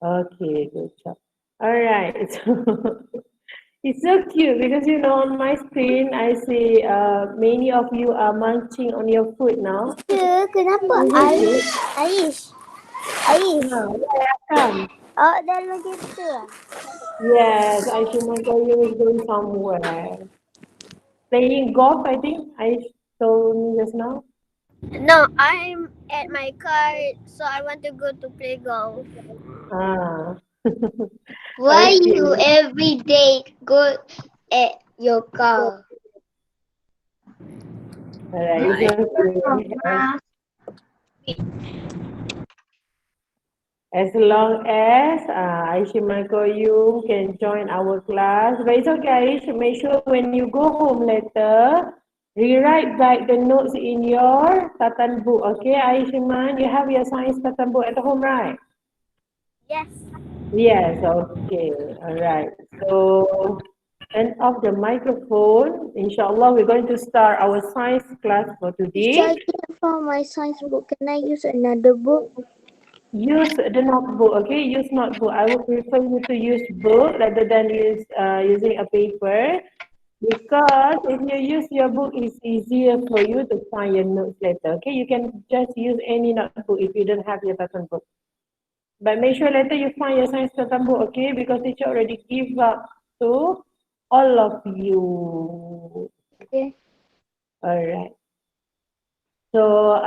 Okay, good job. All right. It's so cute because on my screen I see many of you are munching on your food now. Kenapa Isn't it? Ais? Ais. Yeah, come. Oh, dalam kereta ah? Yes, I should my you is going somewhere. Playing golf, I think. I told me just now. No, I'm at my car, so I want to go to play golf. Ah. Why Okay. you every day go at your car? Alright, it's okay. As long as Aishi Makoyum can join our class. But it's okay, Aish. Make sure when you go home later, rewrite back the notes in your Tatan book. Okay, Aishiman, you have your science Tatan book at home, right? Yes. Yes, okay. All right. So turn off the microphone. Inshallah, we're going to start our science class for Teacher, I today. can't find my science book. Can I use another book? Use the notebook, okay? Use notebook. I would prefer you to use book rather than using a paper because if you use your book, it's easier for you to find your notes later, okay? You can just use any notebook if you don't have your pattern book. But make sure later you find your science pattern book, okay? Because teacher already give up to all of you. Okay. All right. So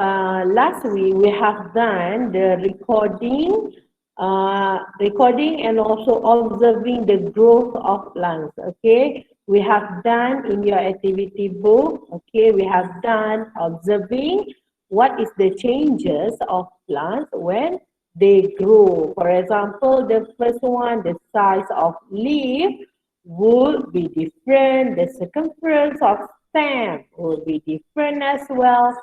last week we have done the recording and also observing the growth of plants. Okay, we have done in your activity book. Okay, we have done observing what is the changes of plants when they grow. For example, the first one, the size of leaf would be different. The circumference of stem would be different as well.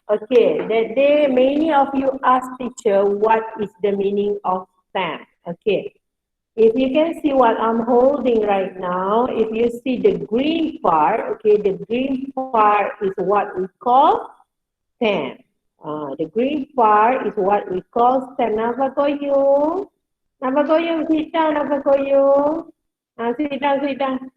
Okay, that day many of you asked teacher what is the meaning of stem. Okay, if you can see what I'm holding right now, if you see the green part, okay, the green part is what we call stem. The green part is what we call stem. Navagoyung. Navagoyung, sit down, Navagoyung. Sit down, sit down.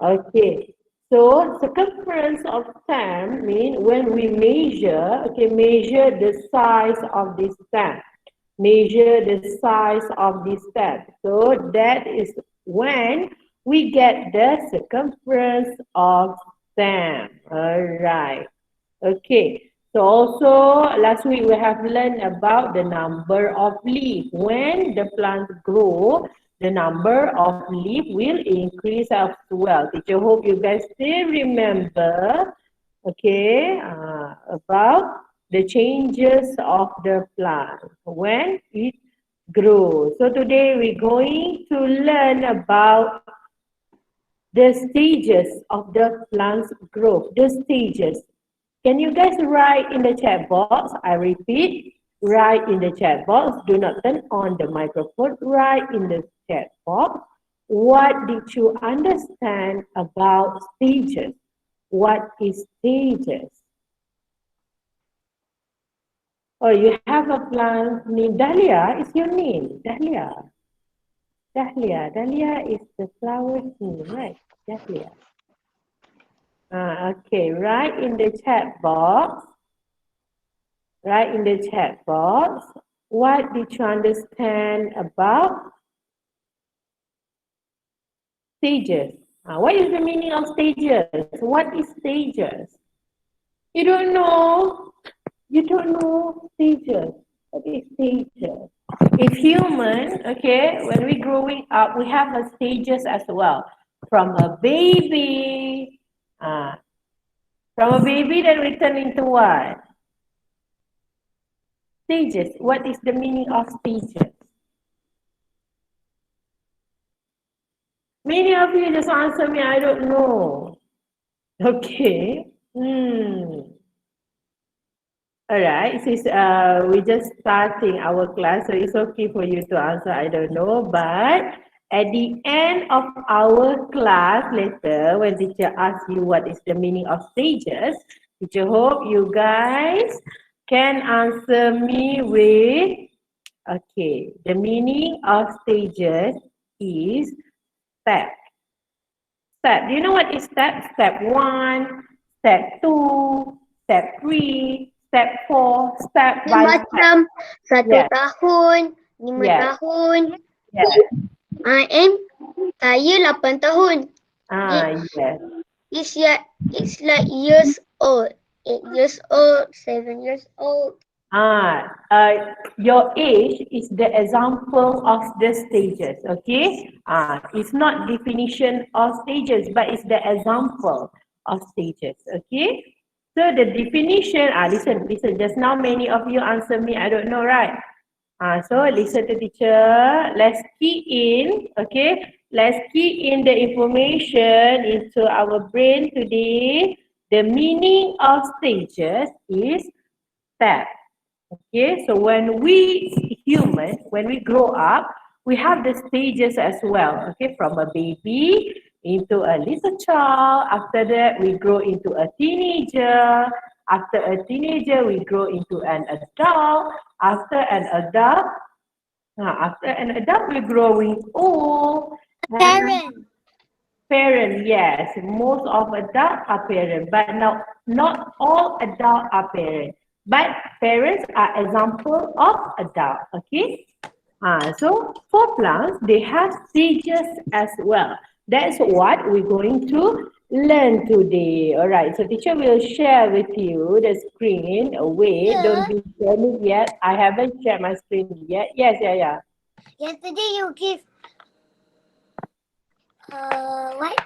Okay. So circumference of stem mean when we measure, okay, measure the size of this stem. Measure the size of this stem. So that is when we get the circumference of stem. All right. Okay. So also last week we have learned about the number of leaf. When the plant grow, the number of leaf will increase as well. Teacher hope you guys still remember, okay, about the changes of the plant when it grows. So today we're going to learn about the stages of the plant's growth, the stages. Can you guys write in the chat box? I repeat, write in the chat box. Do not turn on the microphone. Write in the chat box. What did you understand about stages? What is stages? Oh, you have a plant named Dahlia. Is your name Dahlia? Dahlia. Dahlia is the flower name, right? Dahlia. Okay, write in the chat box. Write in the chat box. What did you understand about stages? What is the meaning of stages? What is stages? You don't know? You don't know stages. What is stages? If human, okay, when we growing up, we have a stages as well. From a baby, then we turn into what? Stages. What is the meaning of stages? Many of you just answer me, I don't know. Okay. All right. Since we're just starting our class, so it's okay for you to answer, I don't know. But at the end of our class later, when teacher asks you what is the meaning of stages, teacher hope you guys can answer me with Okay, the meaning of stages is step. Step. Do you know what is step? Step 1, step 2, step 3, step 4, step Ni by step. macam 1 Yes, tahun, 5 yes, tahun. yes. And saya 8 tahun. Yes. It's like years old. 8 years old, 7 years old. Your age is the example of the stages, okay? It's not definition of stages, but it's the example of stages, okay? So the definition, listen, just now many of you answer me, I don't know, right? So listen to teacher, let's key in, okay? Let's key in the information into our brain today. The meaning of stages is step. Okay, so when we humans, when we grow up, we have the stages as well. Okay, from a baby into a little child. After that, we grow into a teenager. After a teenager, we grow into an adult. After an adult, we're growing old. Parent. Parent, yes. Most of adults are parents, but now not all adults are parents. But parents are example of adult. Okay. So for plants, they have stages as well. That's what we're going to learn today. All right. So teacher will share with you the screen. Wait, don't be sharing it yet. I haven't shared my screen yet. Yes, yeah. Yesterday you give what?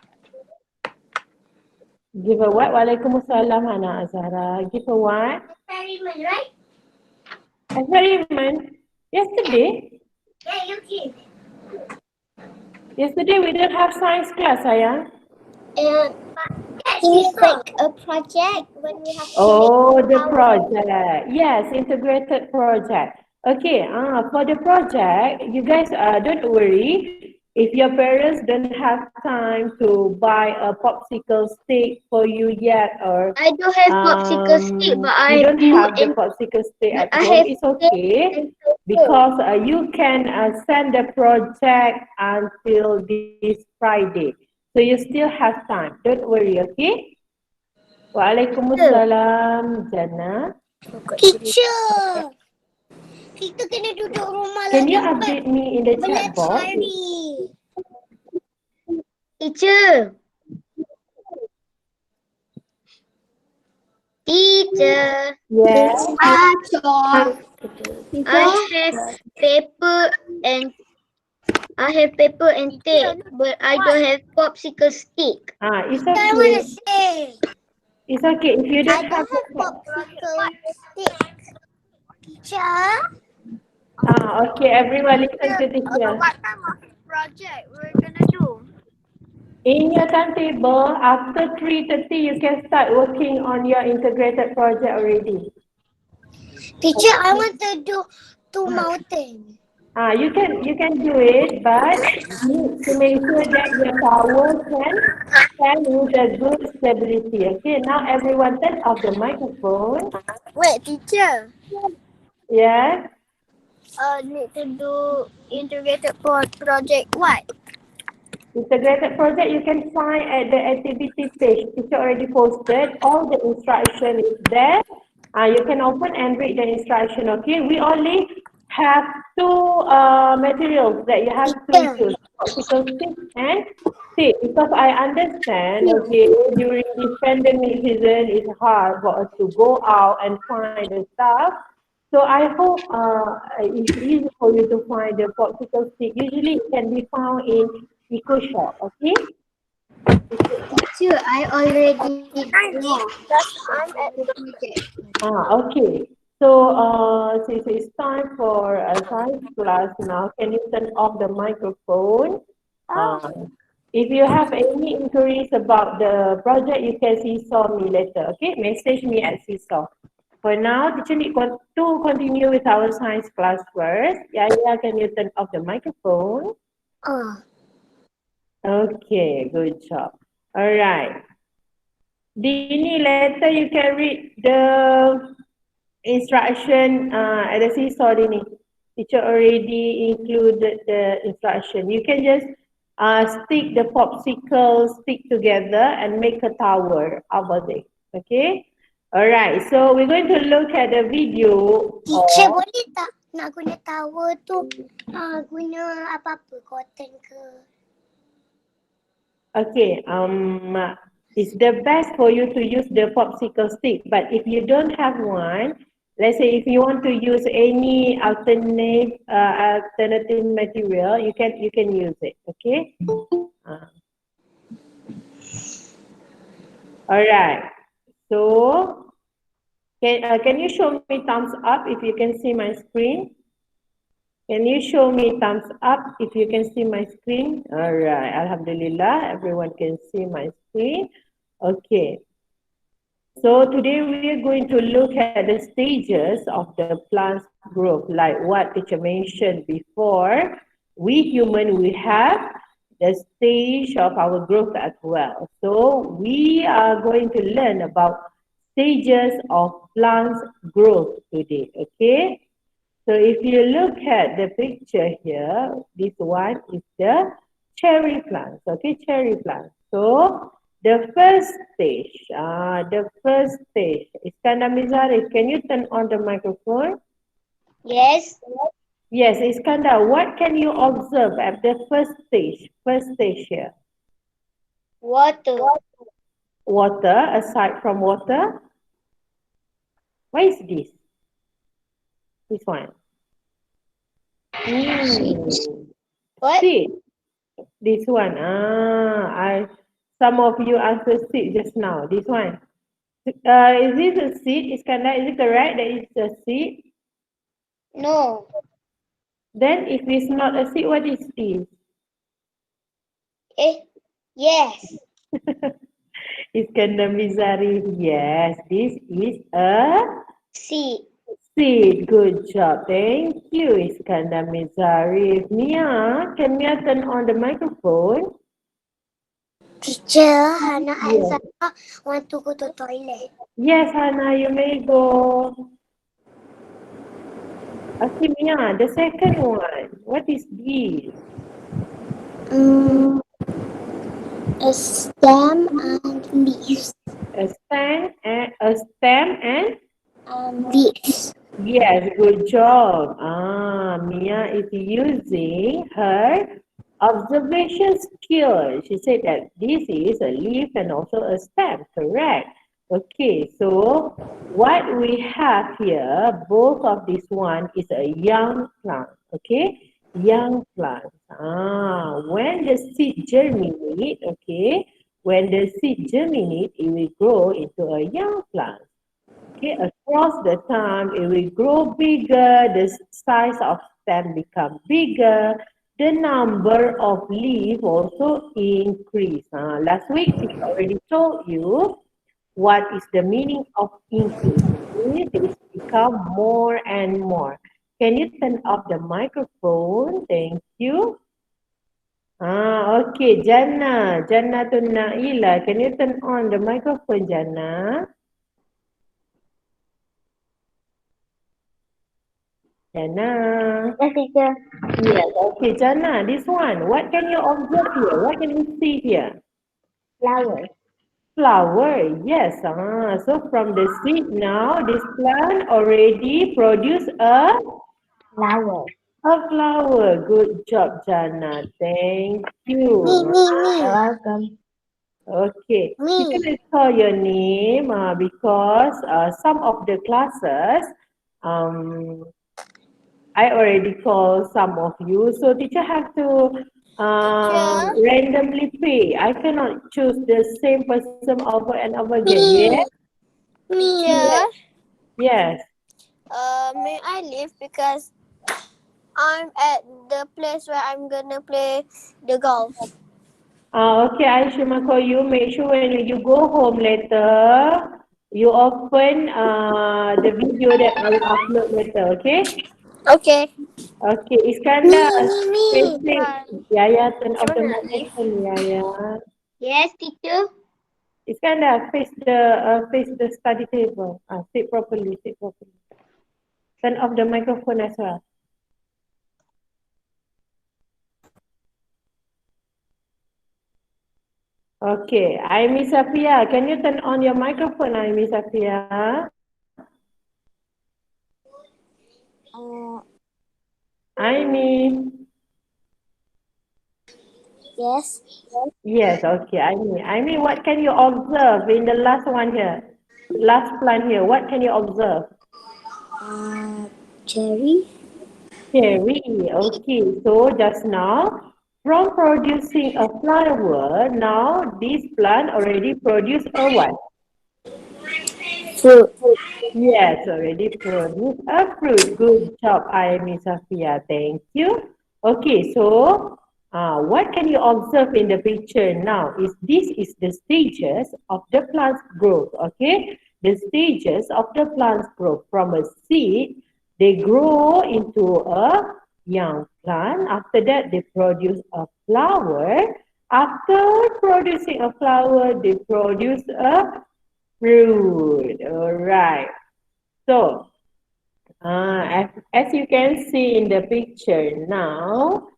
Give a what? Waalaikumsalam, Hana Azhara. Give a what? Experiment, right? Experiment. Yesterday? Yeah, you give. Yesterday we didn't have science class, sayang. And it's like a project when we have to Oh, make the our project. Yes, integrated project. Okay, for the project, you guys don't worry. If your parents don't have time to buy a popsicle stick for you yet, or I don't have popsicle stick, but I you have don't glue have the and popsicle stick but at I home, have it's tape okay and because you can send the project until this Friday. So you still have time. Don't worry, okay? Waalaikumsalam, Jannah. Teacher, kita kena duduk rumah Can you lagi 4 update me in the chat belas box? hari. Teacher. Teacher. Yes. I have paper and tape, but I don't have popsicle stick. It's okay. Say. It's okay. If you don't I have don't have popsicle stick. Teacher. Okay, everyone listen to teacher. What kind of project we're gonna do? In your timetable, after 3:30, you can start working on your integrated project already. Teacher, I want to do 2 mountains. You can do it, but you need to make sure that your tower can stand with a good stability. Okay, now everyone turn off the microphone. Wait, teacher. Yes. Need to do integrated project what? Integrated project you can find at the activity page. Teacher already posted. All the instruction is there. You can open and read the instruction. Okay. We only have two materials that you have to choose: optical stick and tape. Because I understand. Okay, during this pandemic season, it's hard for us to go out and find the stuff. So I hope it's easy for you to find the popsicle stick. Usually it can be found in Eco Shop, okay? Teacher, I already know. I'm at the project. Okay. So since it's time for a science class now, can you turn off the microphone? If you have any inquiries about the project, you can seesaw me later, okay? Message me at seesaw. For now, teacher need to continue with our science class first. Yeah, can you turn off the microphone? Okay, good job. All right. Dini, later you can read the instruction at the seesaw, Dini. Teacher already included the instruction. You can just stick the popsicle stick together and make a tower out of it. Okay? Alright, so we're going to look at the video. Teacher, boleh tak nak guna tower tu guna apa-apa, cotton ke? Okay, it's the best for you to use the popsicle stick, but if you don't have one, let's say if you want to use any alternative material, you can use it. Okay. All right. So can you show me thumbs up if you can see my screen? Can you show me thumbs up if you can see my screen? All right, Alhamdulillah, everyone can see my screen. Okay. So today we are going to look at the stages of the plant's growth, like what teacher mentioned before. We human, we have the stage of our growth as well. So we are going to learn about stages of plants growth today, okay? So if you look at the picture here, this one is the cherry plant, okay, cherry plant. So the first stage, Iskandar Mizari, can you turn on the microphone? Yes. Yes, Iskandar, what can you observe at the first stage here? Water. Water, aside from water. What is this? This one. What? Seed. This one. Some of you answered seed just now. This one. Is this a seed, Iskandar? Is it correct that it's a seed? No. Then if it's not a seed, what is this? Yes. Iskandar Mizari, yes, this is a Seed. seed. Good job. Thank you, Iskandar Mizari. Mia, can Mia turn on the microphone? Teacher, Hana and Zara want to go to toilet. Yes, Hannah, you may go. Okay, Mia, the second one. What is this? A stem and leaves. A stem and Leaves. yes, good job. Mia is using her observation skill. She said that this is a leaf and also a stem, correct? Okay, so what we have here, both of this one is a young plant, okay? Young plant. When the seed germinate, okay? When the seed germinate, it will grow into a young plant. Okay, across the time, it will grow bigger, the size of stem become bigger, the number of leaves also increase. Last week, we already told you what is the meaning of increase. It is become more and more. Can you turn off the microphone? Thank you. Okay, Jannah to Naila. Can you turn on the microphone, Jannah? Jannah. Yes, teacher. Yes, okay, Jannah, this one. What can you observe here? What can you see here? Flower. Flower, yes. So from the seed now, this plant already produce Flower. a flower. Good job, Jannah. Thank you. You're welcome. Okay. Me. You can call your name because some of the classes, I already called some of you, so teacher have to randomly pick. I cannot choose the same person over and over again. Yes? Me. Yes. May I leave because I'm at the place where I'm gonna play the golf. Okay, I should call you. Make sure when you go home later, you open the video that I will upload later. Okay? Okay. Okay, Iskandar. Me. Yaya, turn off the Macam mana nak leave? microphone, Yaya. Yes, teacher. Iskandar, face the study table. Sit properly, sit properly. Turn off the microphone as well. Okay, Aimi Safia, can you turn on your microphone, Aimi Safia? Aimi. Yes. Yes, okay, Aimi. Aimi, what can you observe in the last one here? Last plant here, what can you observe? Cherry. Cherry, okay. So just now, from producing a flower, now this plant already produced a what? Fruit. Yes, already produced a fruit. Good job, Ayami Safia. Thank you. Okay, so what can you observe in the picture now? This is the stages of the plant's growth. Okay, the stages of the plant's growth from a seed, they grow into a young plant. After that, they produce a flower. After producing a flower, they produce a fruit. All right. So, as you can see in the picture now,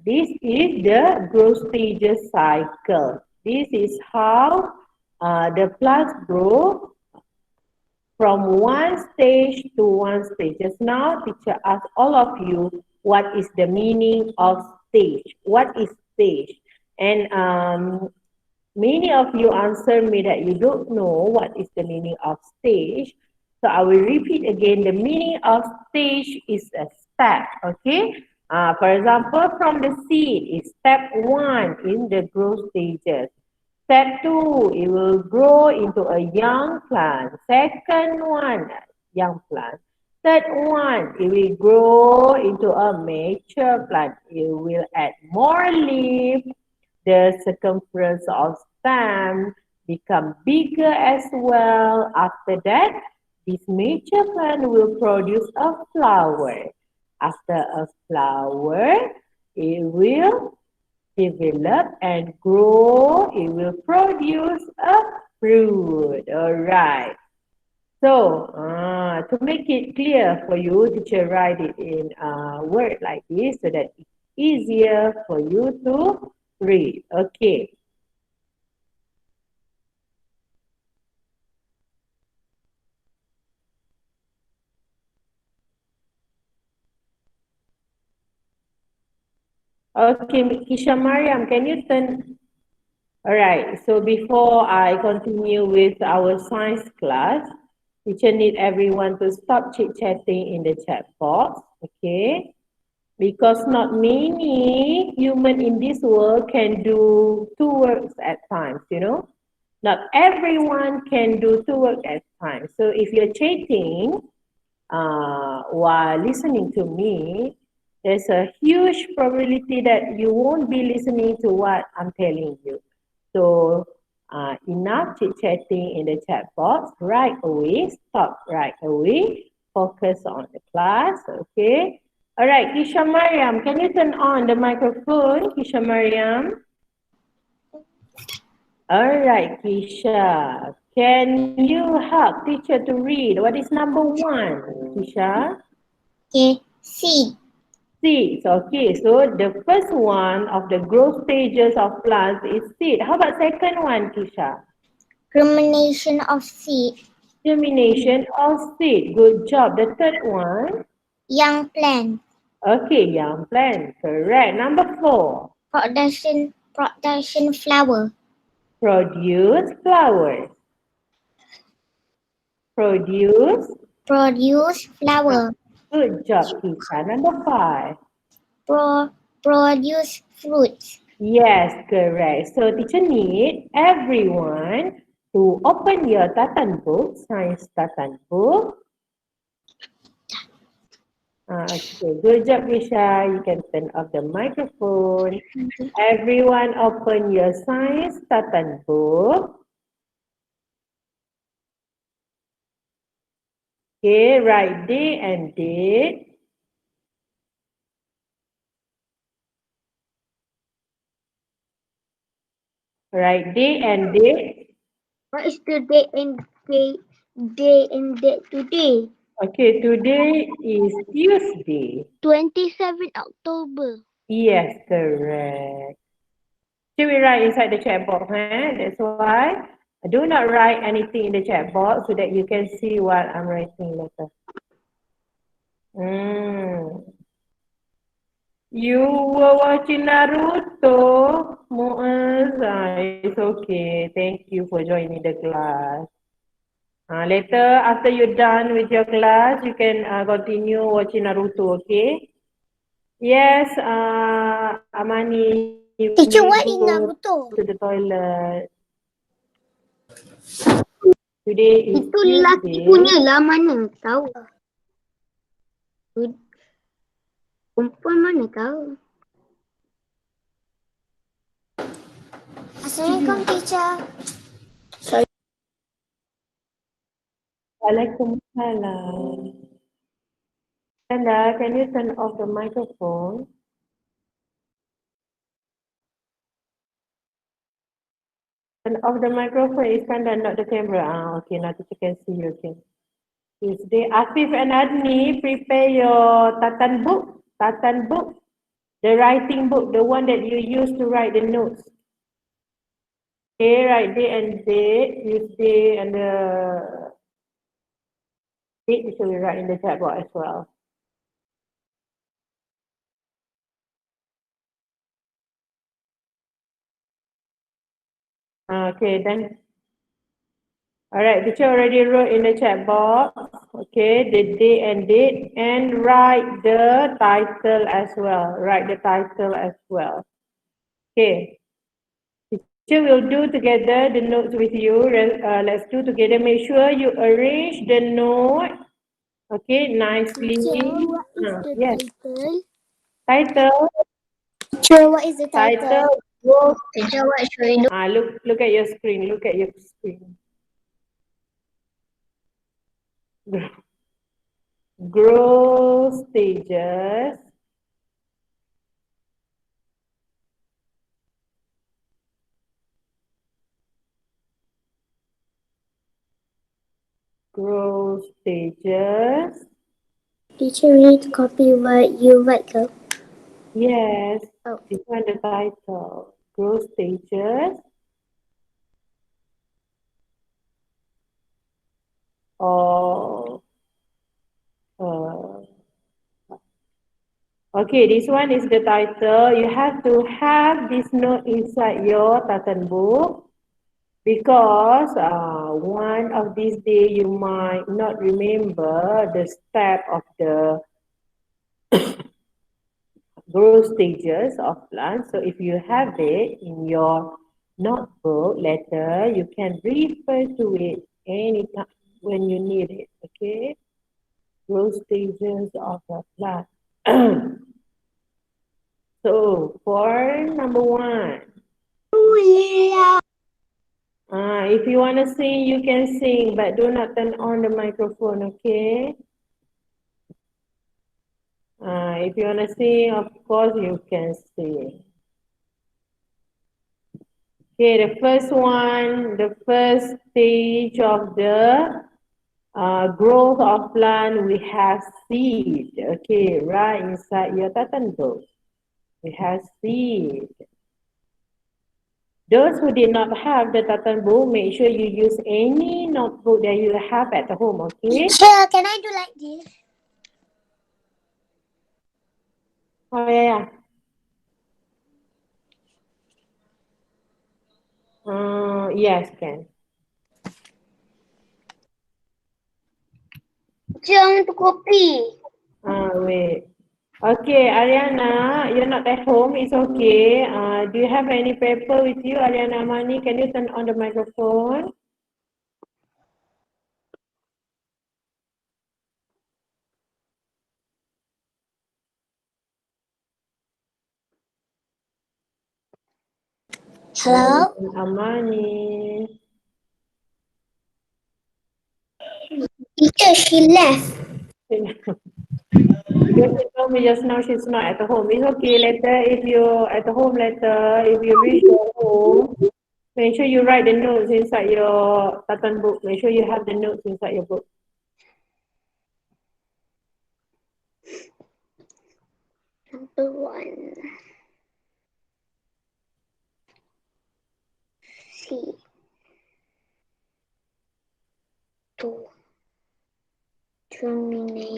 this is the growth stages cycle. This is how the plants grow from one stage to one stage. Just now, teacher asked all of you what is the meaning of stage. What is stage? And many of you answered me that you don't know what is the meaning of stage. So I will repeat again. The meaning of stage is a step. Okay. For example, from the seed is step one in the growth stages. Step two, it will grow into a young plant. Second one, young plant. Third one, it will grow into a mature plant. It will add more leaves. The circumference of stem become bigger as well. After that, this mature plant will produce a flower. After a flower, it will develop and grow, it will produce a fruit. All right. So, to make it clear for you, teacher write it in a word like this so that it's easier for you to read. Okay. Okay, Kisha Mariam, can you turn? All right. So before I continue with our science class, teacher need everyone to stop chit-chatting in the chat box. Okay. Because not many human in this world can do two works at times, you know. Not everyone can do two work at times. So if you're chatting while listening to me, there's a huge probability that you won't be listening to what I'm telling you. So enough chit-chatting in the chat box. Right away, stop right away. Focus on the class, okay? All right, Kisha Mariam, can you turn on the microphone, Kisha Mariam? All right, Kisha. Can you help teacher to read? What is number one, Kisha? Okay. Seed. Seeds. Okay, so the first one of the growth stages of plants is seed. How about second one, Kisha? Germination of seed. Germination of seed. Good job. The third one? Young plant. Okay, young plant. Correct. Number four. Production flower. Produce flowers. Produce. Produce flower. Good job, Kisha. Number five. Produce fruits. Yes, correct. So teacher need everyone to open your Tatan book, science Tatan book. Okay, good job, Risha. You can turn off the microphone. Everyone open your science Tatan book. Okay, write day and date. Write day and date. What is the day and date today? Okay, today is Tuesday. 27 October. Yes, correct. Should we write inside the chat box? That's why do not write anything in the chat box so that you can see what I'm writing later. You were watching Naruto, Muaz. It's okay. Thank you for joining the class. Later, after you're done with your class, you can continue watching Naruto, okay? Yes, Amani, you Teacher, may what is go Naruto? to the toilet. Today is Itu lelaki Tuesday. punya lah, mana tahu. Perempuan mana tahu. Assalamualaikum, teacher. Waalaikumsalam. Sandra, can you turn off the microphone? Turn off the microphone, Iskandar, not the camera. Okay, now teacher can see you again. Tuesday, Afif and Adni, prepare your Tatan book. Tatan book, the writing book, the one that you use to write the notes. Okay, write day and date, Tuesday, and the date you should write in the chat box as well. Okay, then. Alright, teacher already wrote in the chat box, okay, the day and date, and write the title as well. Write the title as well. Okay. Teacher will do together the notes with you. Let's do together. Make sure you arrange the note, okay, nicely. Teacher, what is the Yes. title? Title. Teacher, what is the title? Title. Teacher, what should we do? Look at your screen. Look at your screen. Growth stages. Growth stages. Teacher, we need to copy what you write, though. Yes. Oh. This one the title. Growth stages. Of okay, this one is the title. You have to have this note inside your Tatan book because one of these days you might not remember the step of the growth stages of plants. So if you have it in your notebook later, you can refer to it anytime when you need it, okay? Growth stages of the plant. So for number one, if you want to sing, you can sing, but do not turn on the microphone, okay? If you want to sing, of course you can sing. Okay, the first one, the first stage of the growth of plant, we have seed. Okay, right inside your Tatan book. We have seed. Those who did not have the Tatan book, make sure you use any notebook that you have at home, okay? Teacher, can I do like this? Oh, yeah. Yes, can. Jangan tu kopi. Wait. Okay, Ariana, you're not at home. It's okay. Do you have any paper with you, Ariana Amani? Can you turn on the microphone? Hello? Amani. Teacher, she left. Because she told me just now she's not at home. It's okay. Later, if you're at home later, if you reach your home, make sure you write the notes inside your Tatan book. Make sure you have the notes inside your book. Number one.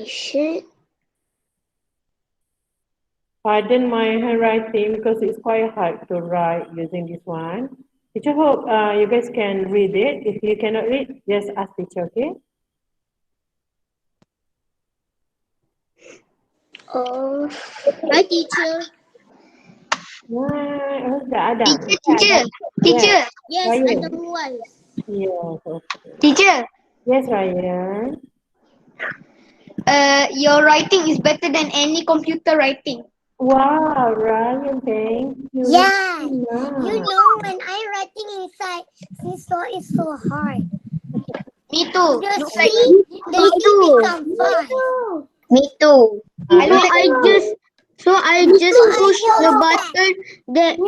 shirt. Pardon my handwriting because it's quite hard to write using this one. Teacher hope you guys can read it. If you cannot read, just ask teacher, okay? Oh. Hi, teacher. Right, who's that? Adam. Teacher. Teacher. Yes, Ryan. Adam was. Yes, okay. Teacher. Yes, Ryan. Your writing is better than any computer writing. Wow, Ryan, thank you. Yeah. Yeah. You know, when I writing inside, seesaw is so hard. Me too. The Looks C, like the C become 5. me too. I So like I just push the button that's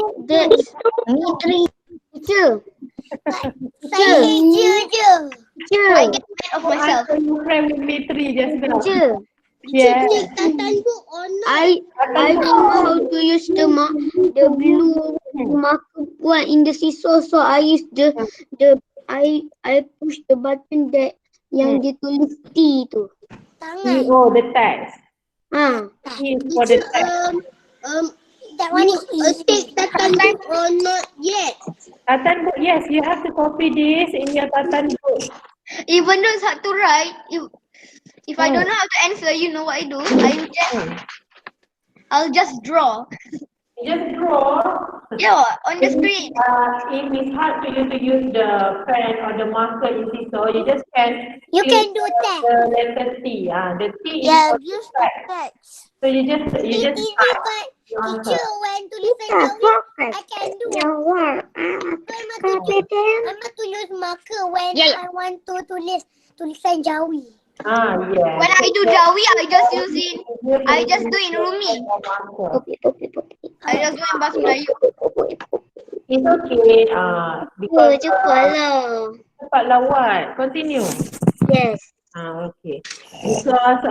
me three. Teacher. Saya je. Teacher. I get mad of myself. I'm friend with me three just now. Teacher. Yeah. Tatan book or not? I don't know how to use the blue marker one in the seesaw, so I use the I push the button that yang dia tulis T tu. Tangan. Oh, the text. Ah, T is for the text. That one is easy. take Tatan book or not yet? Tatan book, yes, you have to copy this in your Tatan book. Even though it's hard to write, if I don't know how to answer, you know what I do? I'll just draw. You just draw. Yeah, on the screen. If it's hard for you to use the pen or the marker in seesaw, you just can You use can do that. the letter T. The T is Yeah, for the use the text. text. So you just Easy, type but the answer. teacher, when to listen Jawi, I can do. I'm not to use marker when I want to tulisan Jawi. Yeah. When I do Jawi, I just do in Rumi. I just do in Bahasa Melayu. It's okay. Because lah. cepat lawat. Continue. Yes. Okay. Because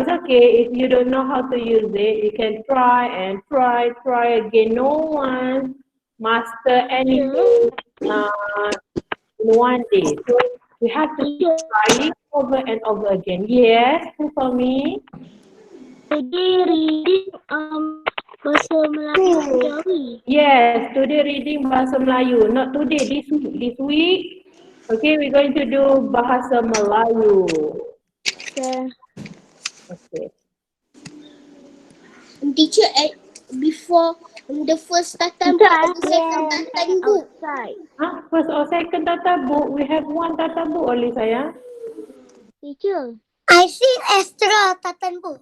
it's okay if you don't know how to use it. You can try and try again. No one master anything in one day. So you have to keep trying over and over again. Yes, who for me? Today reading Bahasa Melayu Jawi. Yes, today reading Bahasa Melayu. Not today, this week. This week, okay, we're going to do Bahasa Melayu. Okay. Teacher, before the first Tatan book and the second Tatan book. First or second Tata book, we have one Tata book only, sayang. Teacher, I see extra Tatan book.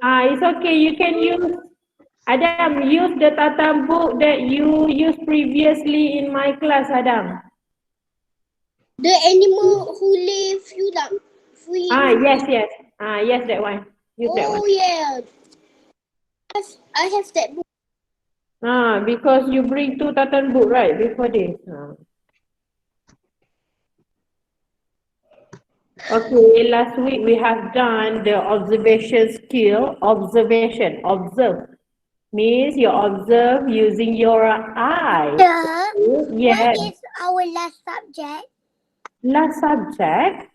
It's okay. You can use, Adam, use the Tata book that you used previously in my class, Adam. The animal who live free. Yes. Yes, that one. Use that one. Oh yeah. I have that book. Because you bring two Tatan book, right, before this. Okay, last week we have done the observation skill. Observation, observe. Means you observe using your eyes. Yes. What is our last subject? Last subject?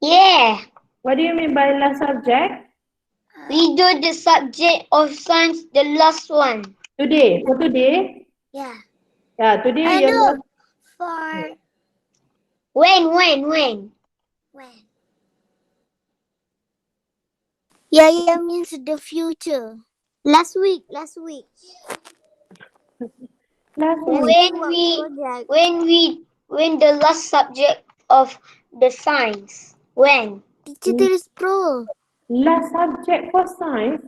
Yeah. What do you mean by last subject? We do the subject of science, the last one. Today, for today? Yeah. Yeah, today I your know. last. For When? when? Yeah, means the future. Last week. Last week. When the last subject of the science. When? Teacher, there is pro. Last subject for science?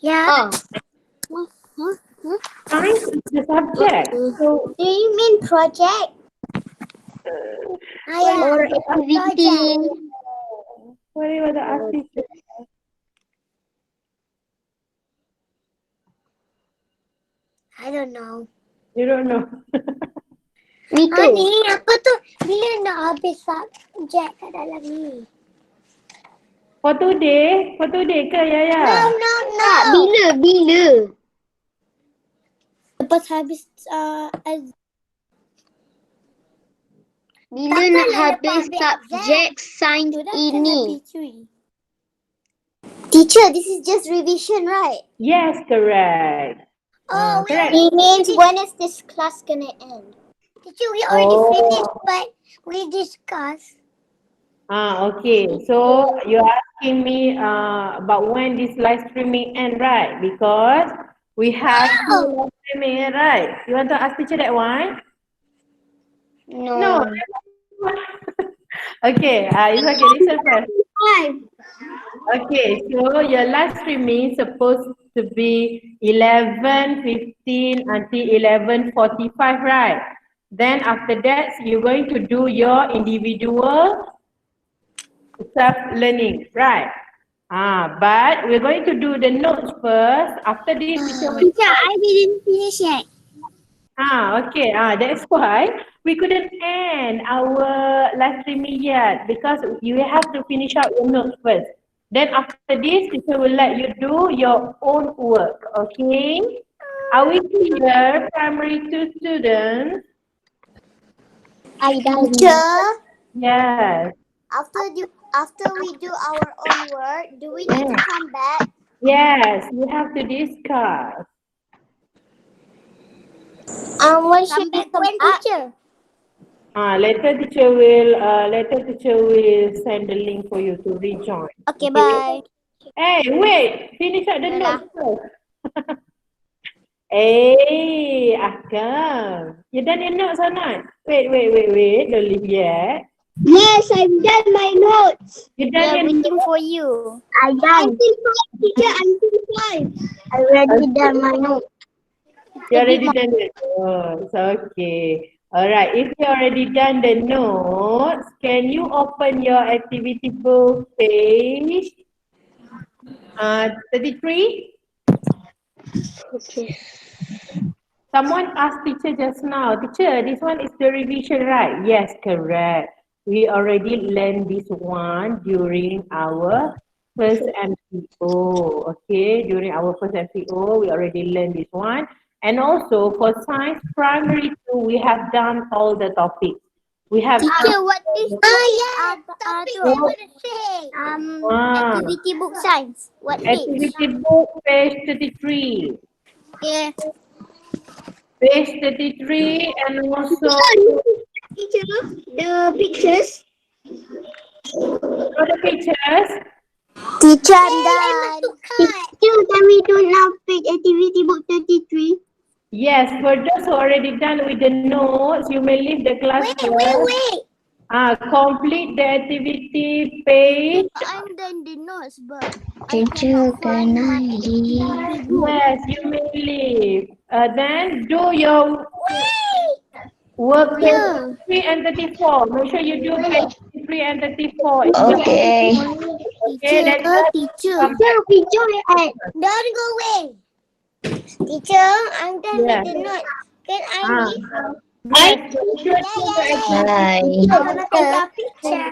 Yeah. Science is the subject. So, Do you mean project? Or activity. what about the artist? I don't know. You don't know. Me too. Ani, apa tu? Bila nak habis subjek kat dalam ni? For today ke, Yaya? No. Bila? Lepas habis Bila nak habis subjek sains ini? Teacher, this is just revision, right? Yes, correct. Correct. It means when is this class gonna end? Teacher, we already Oh. finished, but we discussed. Okay. So you're asking me about when this live streaming end, right? Because we have two live streaming, right? You want to ask teacher that one? No. Okay. It's okay. Listen first. Okay. So your live streaming supposed to be 11:15 until 11:45, right? Then after that, you're going to do your individual self-learning, right? But we're going to do the notes first. After this, teacher will... Teacher, I didn't finish yet. Okay. That's why we couldn't end our live streaming yet because you have to finish out your notes first. Then after this, teacher will let you do your own work. Okay? Are we clear, primary 2 students? Teacher, Yes. after we do our own work, do we need to come back? Yes, we have to discuss. When should we come back? Teacher? Later teacher will send the link for you to rejoin. Okay, bye. Hey, wait, finish up the notes first. Hey, Akam, you done your notes or not? Wait, don't leave yet. Yes, I've done my notes. You We done are your waiting for you. I done. Until 5, teacher, until 5. I already done my notes. You already done the notes. Okay. Alright, if you already done the notes, can you open your activity book page 33? Okay. Someone asked teacher just now, teacher, this one is the revision, right? Yes, correct. We already learned this one during our first MCO. Okay, during our first MCO, we already learned this one. And also for science primary 2, we have done all the topics. We have Teacher, what is topic I want to say? Activity book science. What page? activity book page 33. Yeah. Page 33 and also Teacher, the pictures. for the pictures. Teacher, I'm done. Teacher, can we do now page activity book 33? Yes, for those who already done with the notes, you may leave the class first. Complete the activity page. I'm done the notes, but Teacher, can I leave? Yes, you may leave. Then do your work page 3 and 34. Make sure you do page 3 and 34. Okay. Okay, let's go. Teacher, Teacher, don't go away. Teacher, I'm done Yeah. with the notes. Can I leave? Yes, make sure to do the activity. Bye. I'm gonna take a picture.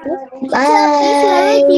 Bye.